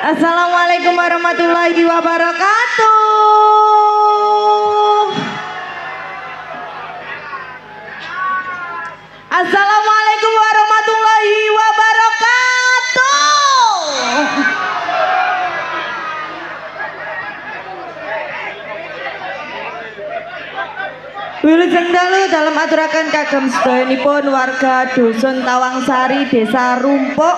Assalamualaikum warahmatullahi wabarakatuh. Assalamualaikum warahmatullahi wabarakatuh. Wilujeng dalu dalam aturaken kagem sedayanipun warga Dusun Tawangsari, Desa Rumpuk.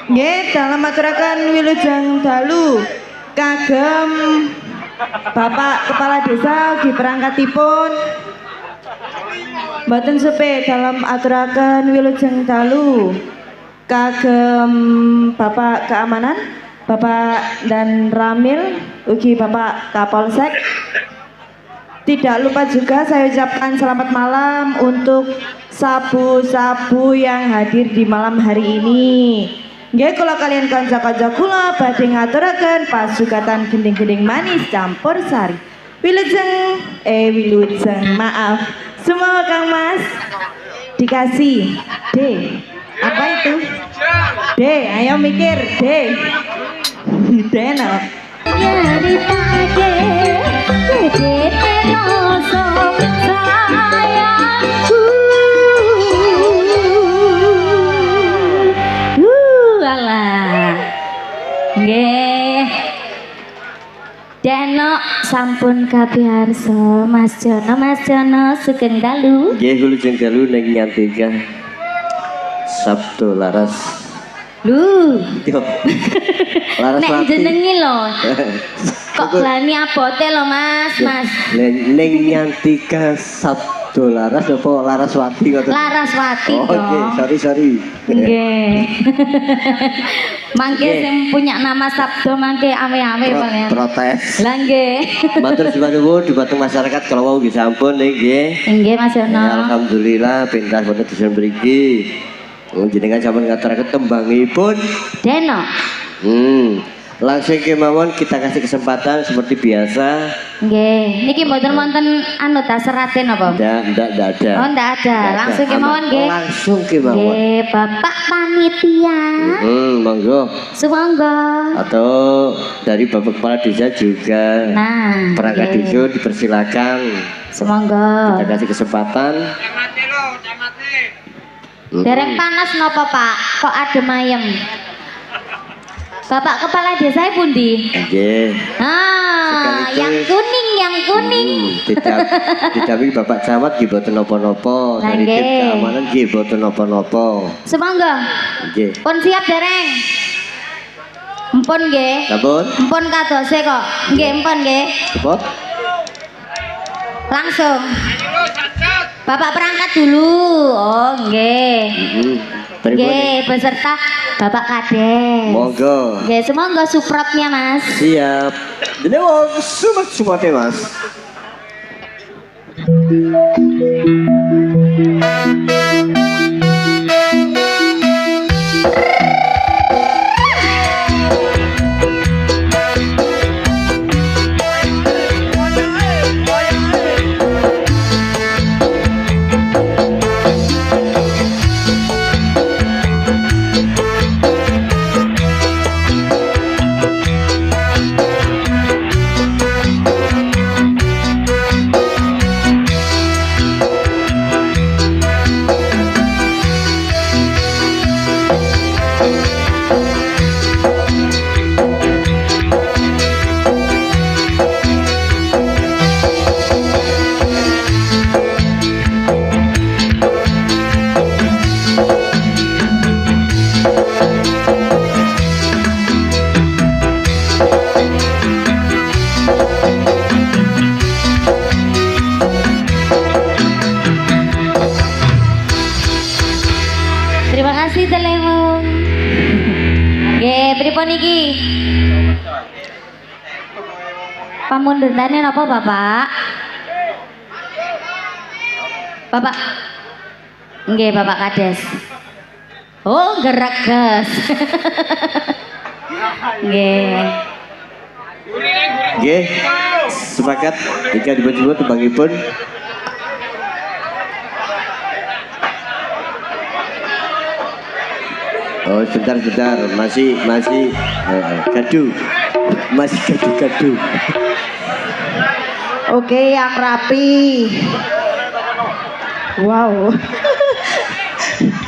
Nggih, dalam aturaken wilujeng dalu kagem Bapak Kepala Desa ugi perangkatipun. Mboten sepe dalam aturaken wilujeng dalu kagem Bapak Keamanan, Bapak dan Ramil, ugi Bapak Kapolsek. Tidak lupa juga saya ucapkan selamat malam untuk sabu-sabu yang hadir di malam hari ini. Nggih, kula kalian kanca-kanca kula badhe ngaturaken pasugatan gending-gending manis campur sari. Wilujeng, maaf. Semua Kang Mas dikasih D. Apa itu? D, ayo mikir D. Deno. Nggih. Deno sampun kabiarsa Mas Jono sugeng dalu. Nggih, wilujeng dalu ning nyantika Sabtu laras. Lho. Yo. Laras Nek wati. jenengi lho. Kok glani abote lho Mas. Ning nyantika Sabtu laras apa Laraswati ngoten? Laraswati Oh, dong. oke, sorry. Nggih. Mangke sing punya nama Sabdo mangke ame-ame paling. Protes. Lah nggih. Matur nuwun dhumateng masyarakat kalau wau nggih sampun nggih. Nggih Mas Yono. Alhamdulillah pentas wonten dusun mriki. Jenengan sampun ngaturaken tembangipun. Deno. Langsung kemawon kita kasih kesempatan seperti biasa. Nggih. Niki mboten wonten anu ta seraten apa? Ndak ada. Oh, ndak ada. Langsung kemawon nggih. Langsung kemawon. Nggih, Bapak panitia. Monggo. Sumangga. Atau dari Bapak Kepala Desa juga. Nah, perangkat nggih. dusun dipersilakan. Sumangga. Kita kasih kesempatan. Dereng panas napa Pak? Kok adem ayem? Bapak Kepala Desa pundi? Nggih. Ah, Sekaligus. yang kuning. Didampingi Bapak Camat nggih boten napa-napa. Lah, Dari tim nggih. keamanan nggih boten napa-napa. Semangga. Nggih. Pun siap dereng. Empun nggih. Sampun? Empun kadose kok. Nggih, empun nggih. Cepet. Langsung. Bapak perangkat dulu. Oh, nggih. Nggih, beserta Bapak Kades. Monggo. Nggih, semangga suprotnya, Mas. Siap. Dene wong sumet-sumete Mas. Terima kasih Telemu. Nggih, pripun iki? Pamundurane napa, Bapak? Bapak. Nggih, Bapak Kades. Oh, gereges. Nggih. Nggih. Sepakat jika dibuat tembangipun. Oh, sebentar. Masih gaduh. Masih gaduh. Oke, yang rapi. Wow.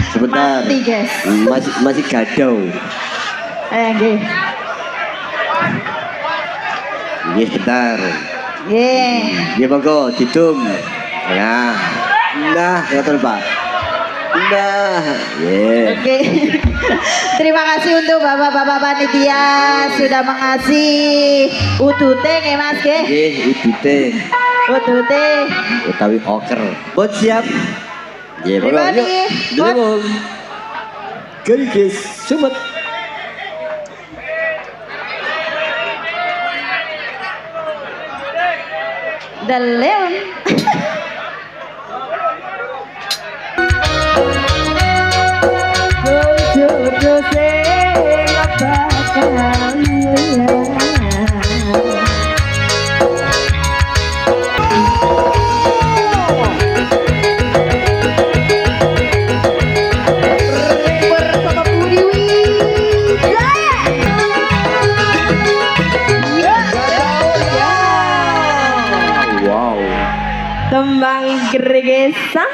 Sebentar. Mati, guys. Masih gadau. Nggih. Nggih, sebentar. Nggih. Nggih, monggo ditum. Nah, ngoten Pak. Nah, Oke. Terima kasih untuk bapak-bapak panitia sudah mengasih udute nggih Mas nggih. Nggih, udute. Udute. Utawi oker. Buat siap. Nggih, monggo. Pribadi, buat. Deleng. Guys, sumet. The Leon. Jodoh sing bakal hilang. Bersama Budi Wow. Tembang gregesan.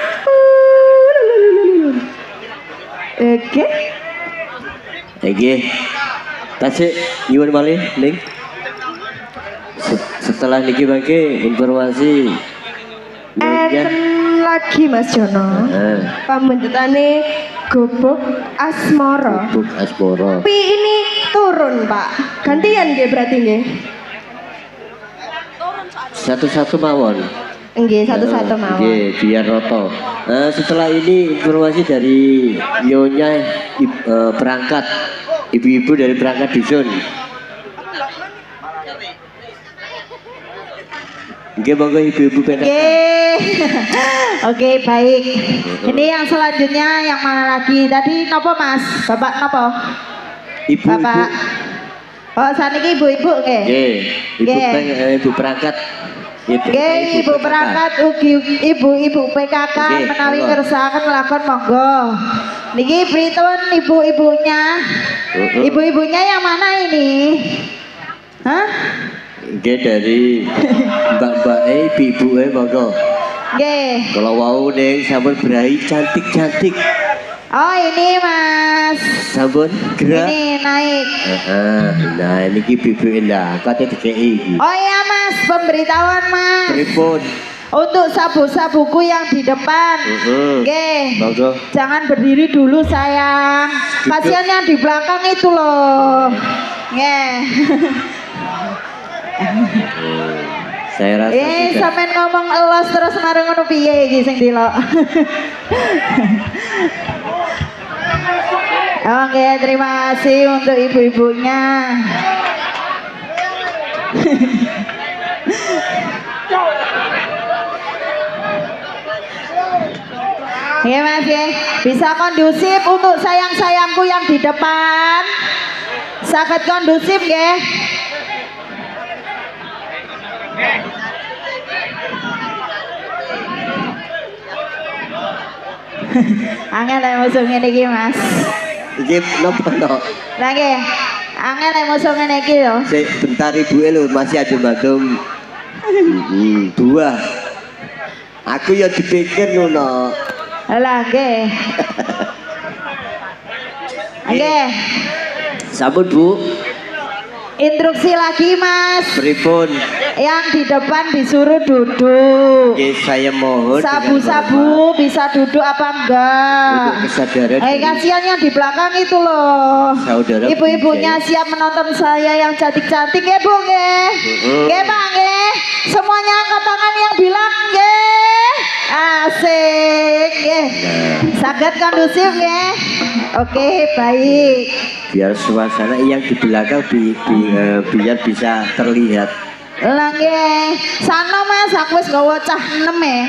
Oke. Oke. Tasik nyuwun malih ning. Setelah niki mangke informasi Enten lagi Mas Jono. Pambentetane Gubuk Asmara. Buk Asmara. Tapi ini turun, Pak. Gantian nggih berarti nggih. Satu-satu mawon. Nggih, satu-satu mawon. Nggih, biar roto. Setelah ini informasi dari Nyonya perangkat ibu-ibu dari perangkat dusun. Nggih, monggo ibu-ibu pengen. Oke. Oke, baik. Ini yang selanjutnya yang mana lagi? Tadi nopo Mas? Bapak nopo? Ibu. Bapak. Oh, saniki ibu-ibu nggih. Nggih, Nggih. ibu perangkat. Oke, ibu perangkat ugi ibu-ibu PKK Oke, menawi monggo. ngersakaken lakon monggo. Niki pripun ibu-ibunya? Ibu-ibunya yang mana ini? Hah? Nggih, dari mbak-mbak ibu monggo. Nggih. Kalau wau ning sampun berai cantik-cantik. Oh, ini Mas. Sampun gerak. Ini naik. Nah niki bibu indah kate dikei iki. Oh iya Mas, pemberitahuan Mas. Pripun? Untuk sabu-sabuku yang di depan. Nggih. Monggo. Jangan berdiri dulu sayang. Kasihan yang di belakang itu loh. Nggih. Saya rasa sudah. Sampean ngomong elos terus mareng ngono piye iki sing delok. Oke, terima kasih untuk ibu-ibunya. Ya Mas ya, bisa kondusif untuk sayang-sayangku yang di depan. Sangat kondusif ya. Angel lek musuh ngene iki Mas. Iki napa to? Lah nggih. Angel lek musuh ngene iki lho. Sik bentar ibuke lho masih adem-adem. Buah. Aku ya dipikir ngono. Lah nggih. Nggih. Sampun Bu. Instruksi lagi Mas. Pripun? Yang di depan disuruh duduk. Nggih saya mohon dengan Sabu-sabu bisa duduk apa enggak? untuk kesadaran dari Kasihan yang di belakang itu loh. Saudara Ibu-ibunya Wijaya. siap menonton saya yang cantik-cantik ya Bu nggih. Nggih Pak nggih. Semuanya angkat tangan yang bilang nggih. Asik nggih. Saged kondusif nggih. Oke, baik. biar suasana yang di belakang biar bisa terlihat. Lah nggih, sana Mas, aku wis nggawa cah 6 ya.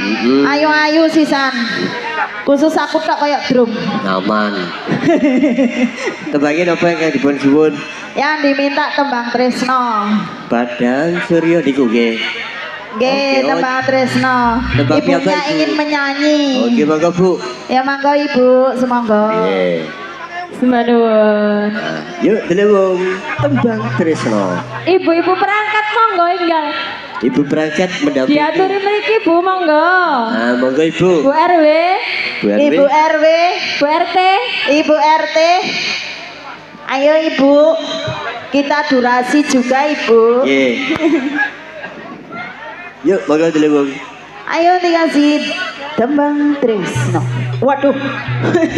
Ayu-ayu sisan. Khusus aku tak kayak drum. Aman. Tembangin apa yang dipun suwun? Yang diminta tembang Tresno. Padang Suryo niku nggih. Nggih, Oke, tembang Tresno. Tembang Ibunya piyambak, Bu. ingin menyanyi. Oke, monggo Bu. Ya monggo Ibu, semonggo. Nggih. Semanuwun. Nah, yuk dilewung tembang Tresno. Ibu-ibu perangkat monggo enggal. Ibu berangkat mendampingi. Diaturi mriki Bu monggo. Nah, monggo Ibu. Bu RW, Bu RW. Ibu RW, Bu RT. Ibu RT. Ayo Ibu, kita durasi juga Ibu. Ye. Yuk, monggo dilewung. Ayo dikasih tembang Tresno. Waduh.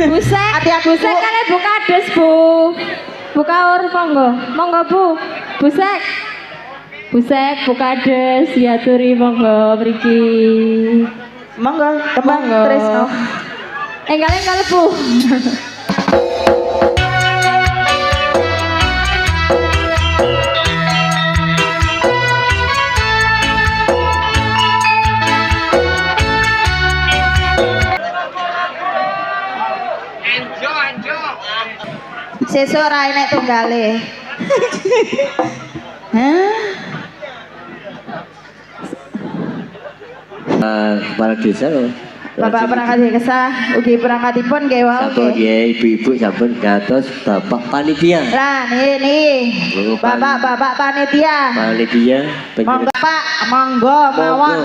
Busek. Hati-hati, Busek Bu. kali Bu kades Bu. Bu kaur monggo. Monggo Bu. Busek. Busek Bu kades diaturi monggo mriki. Monggo tembang Monggo. Tresno. Enggal-enggal Bu. Sesuk ora enek tunggale. Hah? Kepala desa loh. Bapak perangkat desa, ugi perangkatipun nggih wae. Sampun ya ibu-ibu sampun kados bapak panitia. Lah nih, bapak panitia. Panitia Monggo Pak, monggo mawon. Monggo.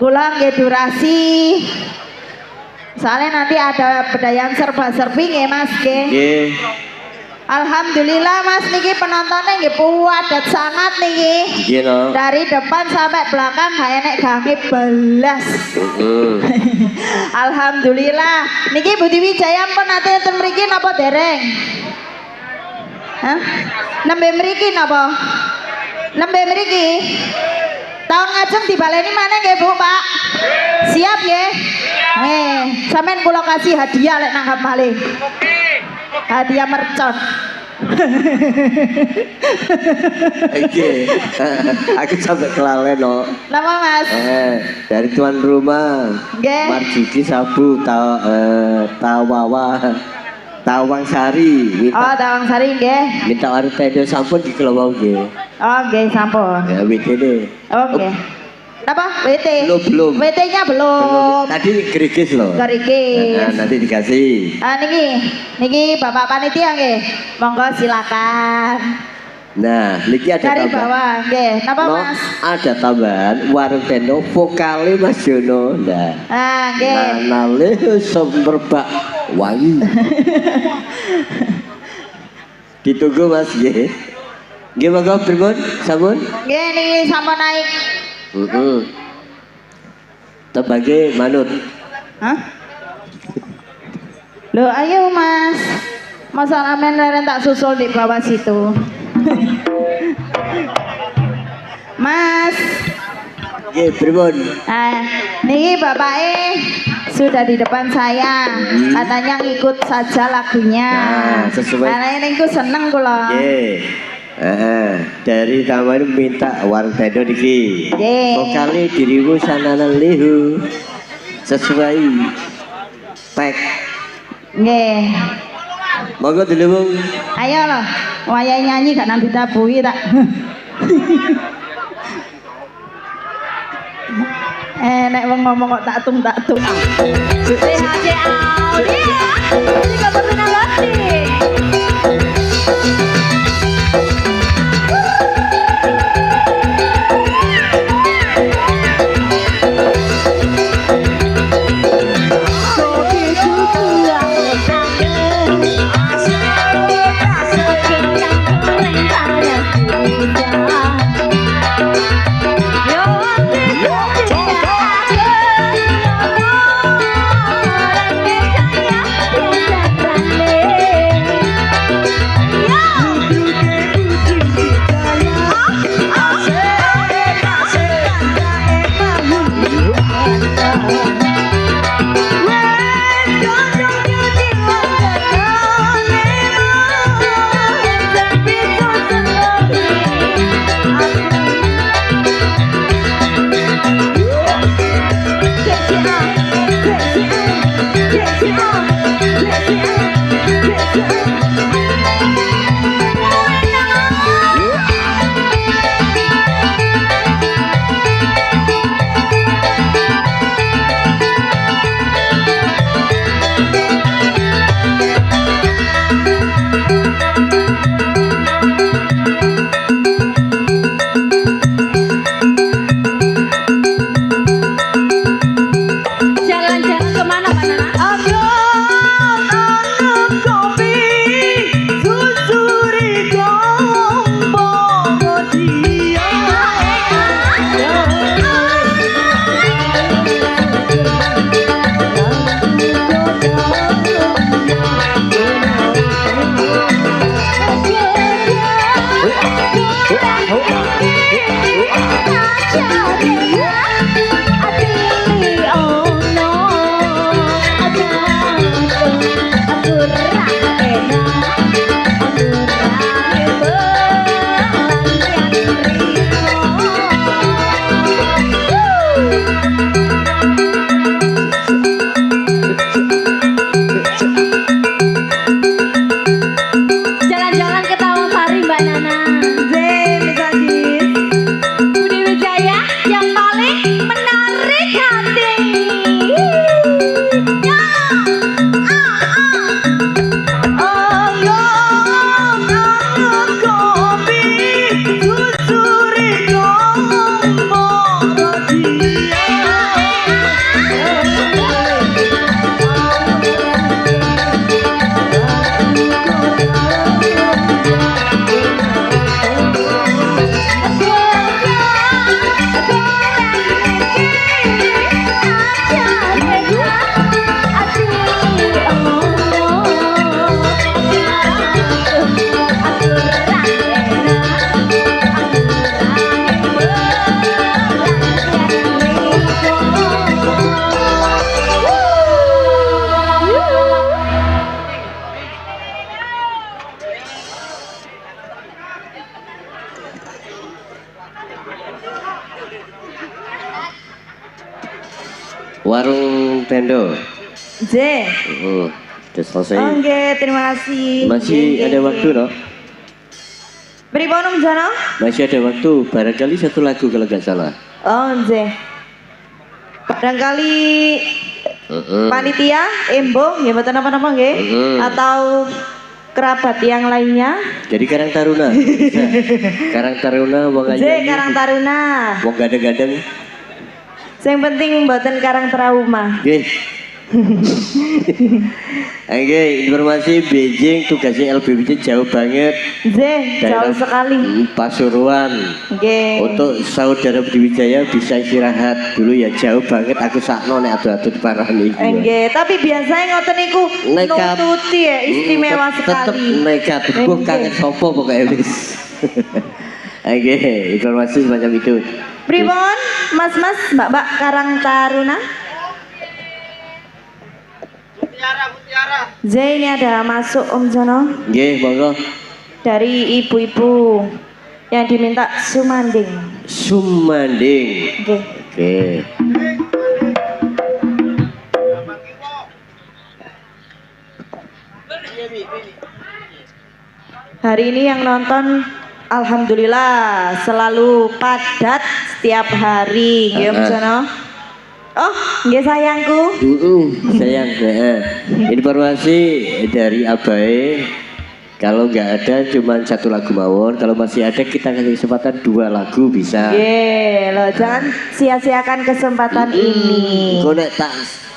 Kula nggih durasi. Soalnya nanti ada bedayaan serba-serbi nggih Mas nggih. Nggih. Alhamdulillah Mas niki penontonnya nggih padat sangat niki. Nggih no. Dari depan sampai belakang gak enek gange belas. Alhamdulillah. Niki Budi Wijaya pun nanti enten mriki napa dereng? Hah? Nembe mriki napa? Nembe mriki. Tahun ngajeng dibaleni mana nggih Bu Pak? Siap nggih? Sampeyan kula kasih hadiah lek nangkap malih. Hadiah mercon. Oke. Aku sampai kelalen no. Napa Mas? Dari tuan rumah. Nggih. Marjuki Sabu Tawang Sari. Oh, Tawang Sari nggih. Minta warung tenda sampun di Kelawau nggih. Oh, nggih sampun. Ya WT. Oh, nggih. Napa? WT? Belum. WT-nya belum. Tadi gerigis loh. Gerigis. Nah, nanti dikasih. Niki Bapak panitia nggih. Monggo silakan. Nah, niki ada Dari tambahan. bawah nggih. Napa No, Mas? ada tambahan warung tenda vokale Mas Jono. Nah. Nggih. Nanale semberbak wangi. Ditunggu Mas nggih. Nggih monggo pripun? Sampun? Nggih niki sampun naik. Tembage manut. Hah? Loh, ayo Mas. Masa amen leren tak susul di bawah situ. Mas. Nggih, pripun? Nih bapaknya sudah di depan saya. Katanya ngikut saja lagunya. Nah, sesuai. Karena ini ku seneng kula. Nggih. Dari taman minta warung tenda niki. Nggih. Vokale dirimu sanana lihu. Sesuai pek. Nggih. Monggo dilewung. Ayo loh. Wayahe nyanyi gak nanti tabui tak. Nek wong ngomong kok tak tung. CHC Aulia. Juga Fortuna Loading. Warung Tendo. J. Sudah selesai. Oke, terima kasih. Masih ada waktu loh. Pripun Om Jono? Masih ada waktu. Barangkali satu lagu kalau nggak salah. Oh, J. Barangkali panitia, embo, nggih mboten apa-apa nggih? Atau kerabat yang lainnya? Jadi Karang Taruna. Bisa. Karang Taruna wong aja. Karang Taruna. Wong gadang-gadang. Yang penting mboten Karang Trauma. Nggih. Oke, informasi Beijing tugasnya LBBC jauh banget. Jauh sekali. Pasuruan. Oke. Untuk saudara Wijaya bisa istirahat dulu ya, jauh banget aku sakno nek adu-adu parani. Oke, tapi biasanya ngoten niku nututi ya istimewa Tetep sekali. nekat, gue kangen sopo pokoknya wis. Oke, informasi semacam itu. Pripun, Mas-mas, Mbak-mbak Karang Taruna? Z ini ada masuk Om Jono Nggih, monggo. dari ibu-ibu yang diminta sumanding. Sumanding. Oke. Oke. Hari ini yang nonton alhamdulillah selalu padat setiap hari, nggih Om Jono. Oh, nggih sayangku. Sayang. Informasi dari Abai. Kalau nggak ada cuma satu lagu mawon. Kalau masih ada kita kasih kesempatan 2 lagu bisa. Loh, jangan sia-siakan kesempatan ini. Kau nek tak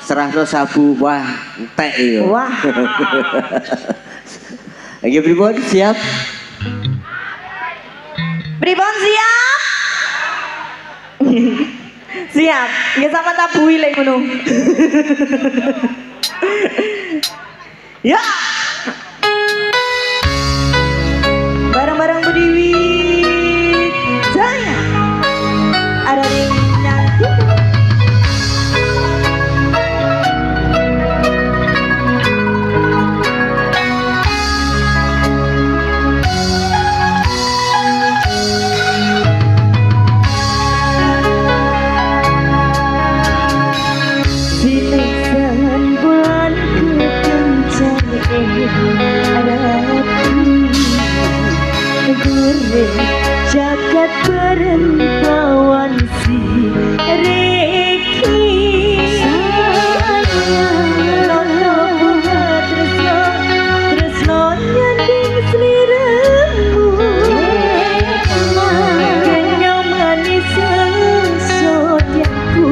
serahno sabu, wah entek iyo. Wah. Oke, pripun siap? Pripun siap? Siap. Nggih sama tabui lek ngono. Ya. Bareng-bareng Budi Wijaya. Ada di nanti. Silakan bulan kepencari Gure jagat perantauan si Reki sayang nono bunga tresno nyanding seliramu kenyang manis sesodiaku.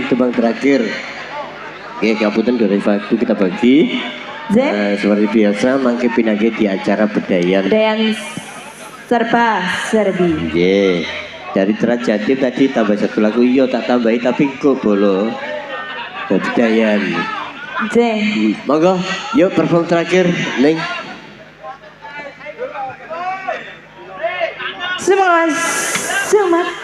tembang terakhir. Oke, kabupaten dari waktu kita bagi. Seperti biasa mangke pinangge di acara bedayan. Bedayan serba serbi. Oke. Dari Terat Jatim tadi tambah satu lagu, iya tak tambahi tapi kok bolo. Bedayan. Monggo, yuk perform terakhir, Ning. Semangat.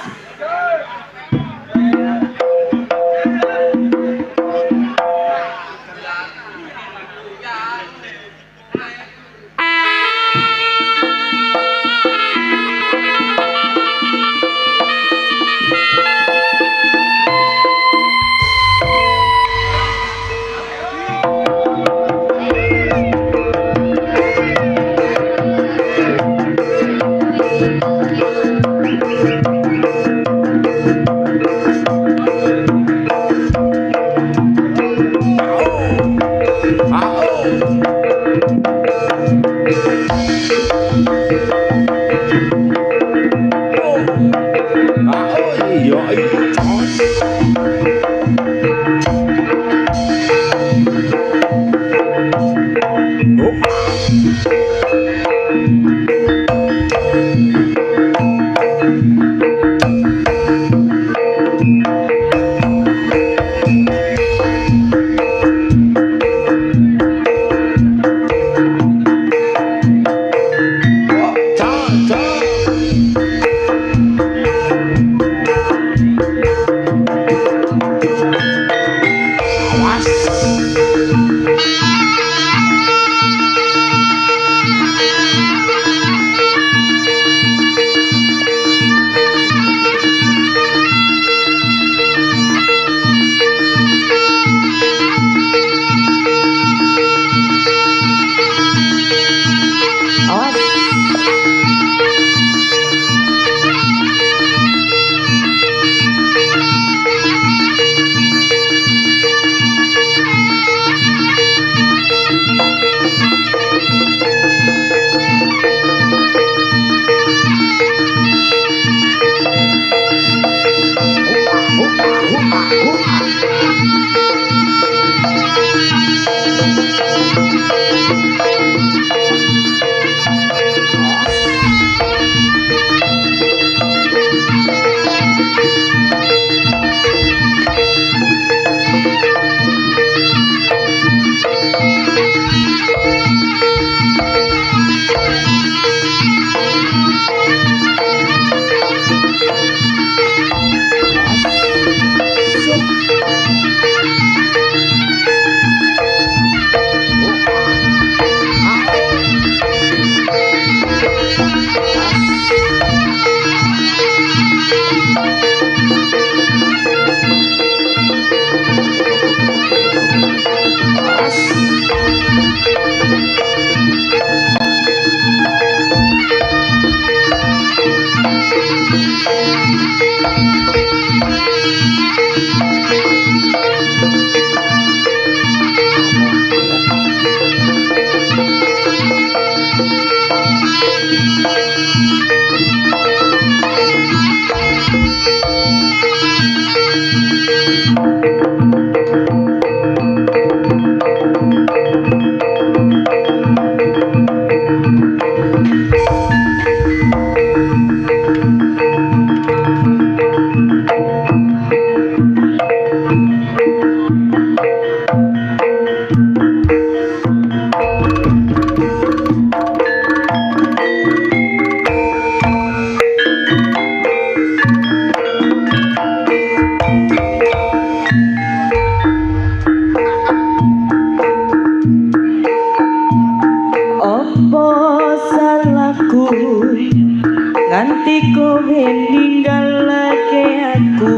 nganti kowe ninggalake aku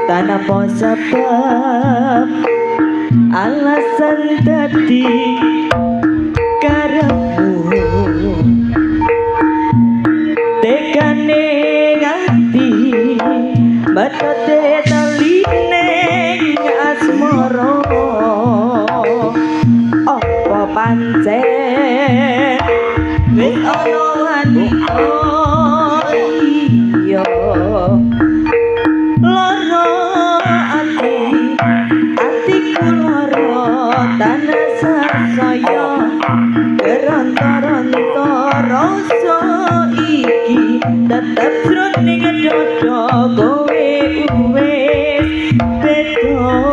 tanpa sebab alasan dadi karepmu tekane nganti batote taline asmara apa pancen wis ana wanita iya tetep jroning dodo kowe wis beda.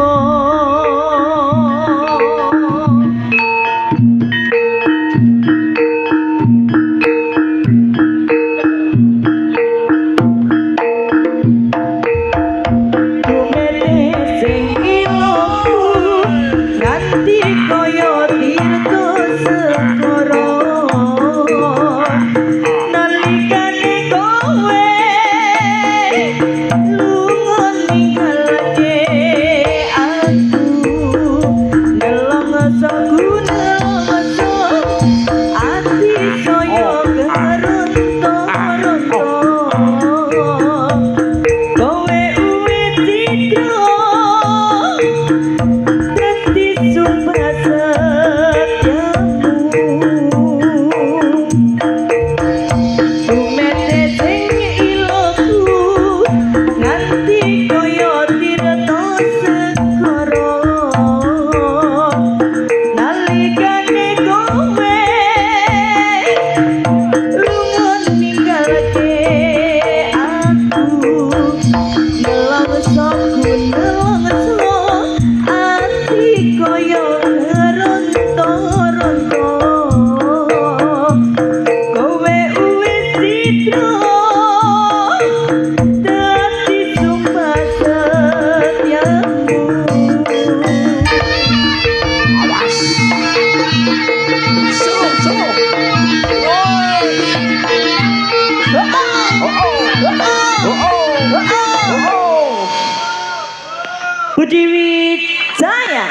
Budi Wijaya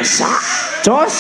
Jos.